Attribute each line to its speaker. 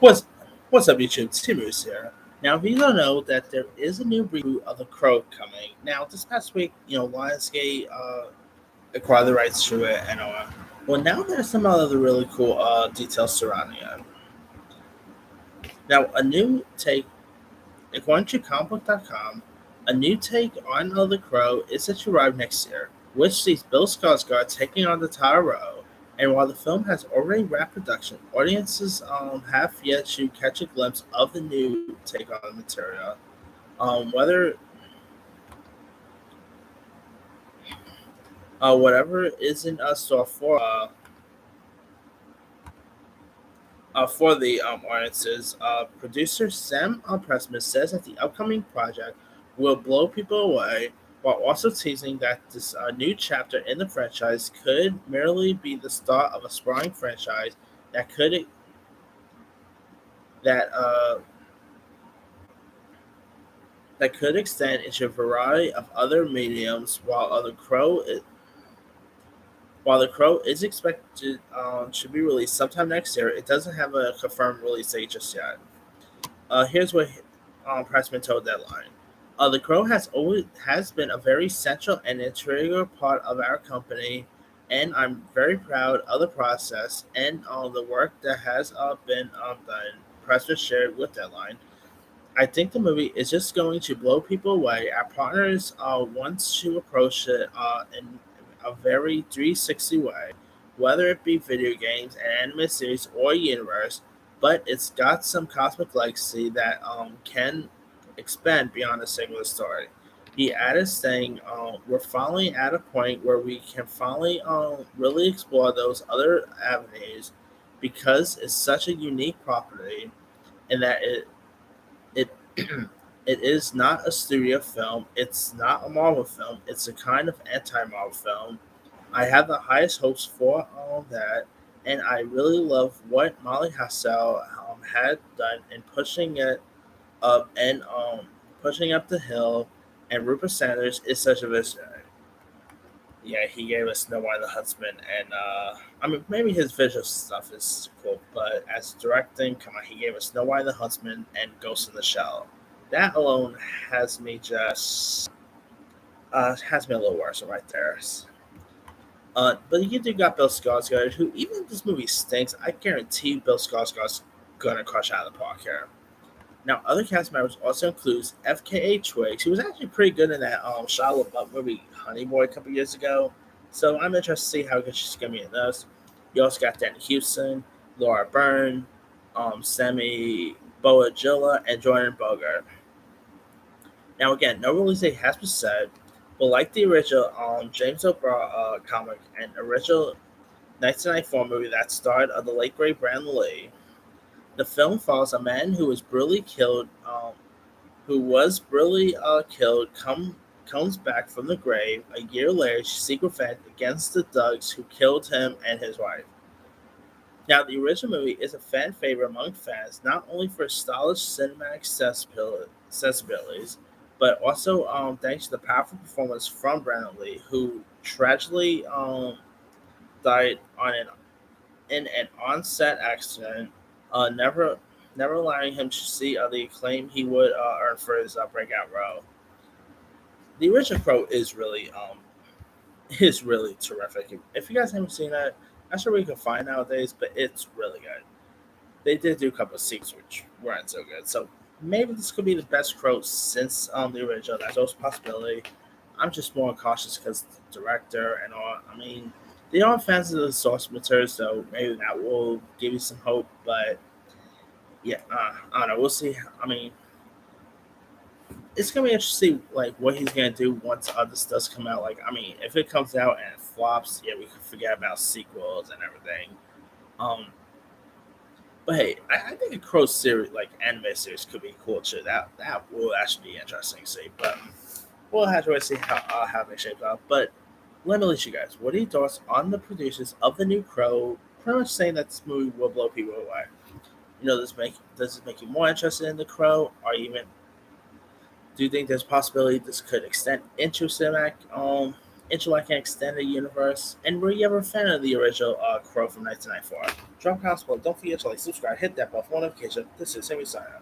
Speaker 1: What's What's up, YouTube? Timus here. Now, if you don't know that there is a new reboot of The Crow coming. Now, this past week, Lionsgate acquired the rights to it, and well, now there's some other really cool details surrounding it. Now, a new take, according to comicbook.com, a new take on The Crow is set to arrive next year, which sees Bill Skarsgård taking on the title role. And while the film has already wrapped production, audiences have yet to catch a glimpse of the new take on the material. Whether whatever is in store for the audiences, producer Sam Pressman says that the upcoming project will blow people away, while also teasing that this new chapter in the franchise could merely be the start of a sprawling franchise that could that that could extend into a variety of other mediums. While the Crow is expected to be released sometime next year, it doesn't have a confirmed release date just yet. Here's what Pressman told Deadline. The Crow has been a very central and integral part of our company, and I'm very proud of the process and the work that has been done. Pressman shared with Deadline. I think the movie is just going to blow people away. Our partners want to approach it in a very 360 way, whether it be video games, an anime series, or a universe, but it's got some cosmic legacy that can expand beyond a single story. He added, saying, "We're finally at a point where we can finally really explore those other avenues because it's such a unique property, and that it it is not a studio film. It's not a Marvel film. It's a kind of anti-Marvel film. I have the highest hopes for all that, and I really love what Molly Hassel had done in pushing it up and pushing up the hill. And Rupert Sanders is such a visionary. Yeah, he gave us Snow White the Huntsman, and I mean maybe his visual stuff is cool, but as directing, come on, he gave us Snow White the Huntsman and Ghost in the Shell. That alone has me just has me a little worse right there. But you do got Bill Skarsgård, who even if this movie stinks, I guarantee Bill Skarsgård's gonna crush out of the park here. Now, other cast members also includes FKA Twigs, who was actually pretty good in that Shia LaBeouf movie Honey Boy a couple years ago. So I'm interested to see how good she's going to be in this. You also got Danny Houston, Laura Byrne, Sammy Boagilla, and Jordan Bogart. Now, again, no release date has been set, but like the original James O'Barr comic and original 1994 movie that starred the late great Brandon Lee, the film follows a man who was brutally killed, comes back from the grave a year later to seek revenge against the thugs who killed him and his wife. Now, the original movie is a fan favorite among fans, not only for its stylish cinematic sensibilities, but also thanks to the powerful performance from Brandon Lee, who tragically died in an on-set accident, never allowing him to see the acclaim he would earn for his breakout role. The original Crow is really terrific. If you guys haven't seen that, I'm sure we can find nowadays, but it's really good. They did do a couple of sequels which weren't so good, so maybe this could be the best Crow since the original. That's always a possibility. I'm just more cautious because the director and all. I mean, they are fans of the source material, so maybe that will give you some hope. But yeah, I don't know. We'll see. I mean, it's gonna be interesting, like what he's gonna do once other stuff come out. Like, I mean, if it comes out and it flops, yeah, we can forget about sequels and everything. Um, but hey, I think a Crow series, like anime series, could be cool too. That will actually be interesting to see. But we'll have to wait to see how they shape up. But let me let you guys. What are your thoughts on the producers of the new Crow? Pretty much saying that this movie will blow people away. Does this make you more interested in the Crow, or even do you think there's a possibility this could extend into cinematic into like an extended universe? And were you ever a fan of the original Crow from 1994? Drop a comment below. Don't forget to like, subscribe, hit that bell for notification. This is Sammy signing out.